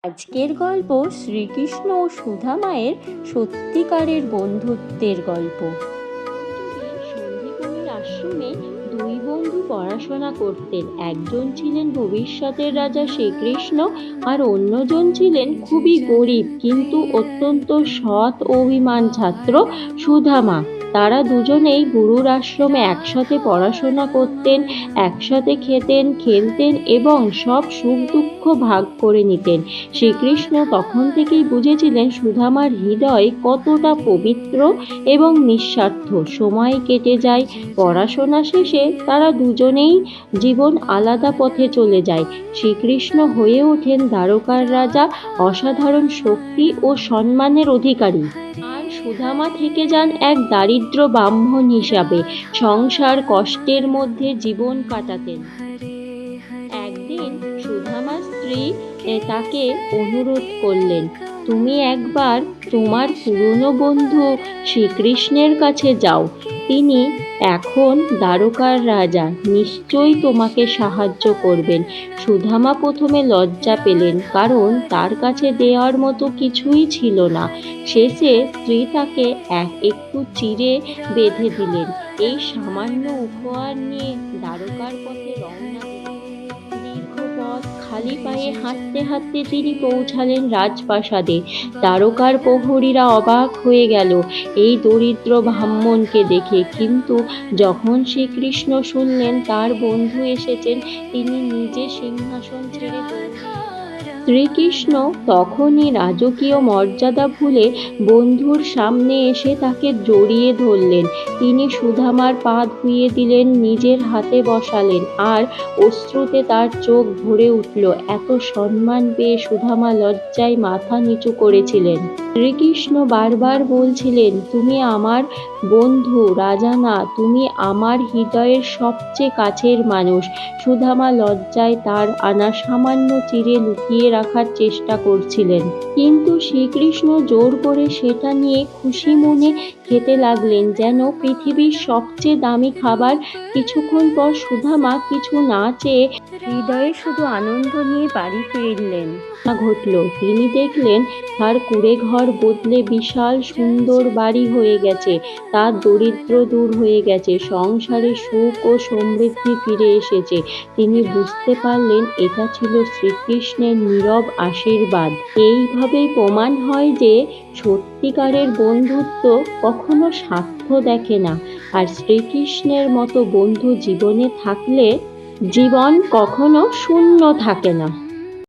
আজকের গল্প শ্রীকৃষ্ণ ও সুধামায়ের সত্যিকারের বন্ধুত্বের গল্প। সন্দীপনীর আশ্রমে দুই বন্ধু পড়াশোনা করতেন। একজন ছিলেন ভবিষ্যতের রাজা শ্রীকৃষ্ণ, আর অন্যজন ছিলেন খুবই গরিব কিন্তু অত্যন্ত সৎ ও অভিমান ছাত্র সুধামা। তারা দুজনেই গুরুর আশ্রমে একসাথে পড়াশোনা করতেন, একসাথে খেতেন, খেলতেন এবং সব সুখ দুঃখ ভাগ করে নিতেন। শ্রীকৃষ্ণ তখন থেকেই বুঝেছিলেন সুধামার হৃদয় কতটা পবিত্র এবং নিঃস্বার্থ। সময় কেটে যায়, পড়াশোনা শেষে তারা দুজনেই জীবন আলাদা পথে চলে যায়। শ্রীকৃষ্ণ হয়ে ওঠেন দ্বারকার রাজা, অসাধারণ শক্তি ও সম্মানের অধিকারী, আর সুধামা থেকে যান এক দারিদ্র ব্রাহ্মণ হিসাবে সংসার কষ্টের মধ্যে জীবন কাটাতেন। একদিন সুধামার স্ত্রী তাকে অনুরোধ করলেন, তুমি একবার তোমার পুরনো বন্ধু শ্রীকৃষ্ণের কাছে যাও। তিনি এখন দ্বারকার রাজা, নিশ্চয়ই তোমাকে সাহায্য করবেন। সুধামা প্রথমে লজ্জা পেলেন, কারণ তার কাছে দেওয়ার মতো কিছুই ছিল না। শেষে স্ত্রী তাকে একটু চিড়ে বেঁধে দিলেন। এই সামান্য উপহার নিয়ে দ্বারকার পথে রওনা দিলেন। দীর্ঘ পথ খালি পায়ে হাঁটতে হাঁটতে তিনি পৌঁছালেন রাজপ্রাসাদে। দ্বারকার প্রহরীরা অবাক হয়ে গেল এই দরিদ্র ব্রাহ্মণকে দেখে, কিন্তু যখন শ্রীকৃষ্ণ শুনলেন তার বন্ধু এসেছেন, তিনি নিজে সিংহাসন ছেড়ে শ্রীকৃষ্ণ তখনই রাজকীয় মর্যাদা ভুলে বন্ধুর সামনে এসে তাকে জড়িয়ে ধরলেন। তিনি সুধামার পা ধুইয়ে দিলেন, নিজের হাতে বসালেন, আর অশ্রুতে তার চোখ ভরে উঠল। এত সম্মান পেয়ে সুধামা লজ্জায় মাথা নিচু করেছিলেন। শ্রীকৃষ্ণ বারবার বলছিলেন, তুমি আমার বন্ধু, রাজা না, তুমি আমার হৃদয়ের সবচেয়ে কাছের মানুষ। সুধামা লজ্জায় তার আনা সামান্য চিড়ে লুকিয়ে রাখার চেষ্টা করছিলেন, কিন্তু শ্রীকৃষ্ণ জোর করে সেটা নিয়ে খুশি মনে খেতে লাগলেন, যেন পৃথিবীর সবচেয়ে দামি খাবার। কিছুক্ষণ পর সুধামা কিছু না চেয়ে হৃদয়ে শুধু আনন্দ নিয়ে বাড়ি ফিরলেন। ঘটল, তিনি দেখলেন তার কুঁড়ে ঘর বদলে বিশাল সুন্দর বাড়ি হয়ে গেছে, তার দরিদ্র দূর হয়ে গেছে, সংসারে সুখ ও সমৃদ্ধি ফিরে এসেছে। তিনি বুঝতে পারলেন এটা ছিল শ্রীকৃষ্ণের নীরব আশীর্বাদ। এইভাবেই প্রমাণ হয় যে সত্যিকারের বন্ধুত্ব কখনো স্বার্থ দেখে না, আর শ্রীকৃষ্ণের মতো বন্ধু জীবনে থাকলে জীবন কখনো শূন্য থাকে না।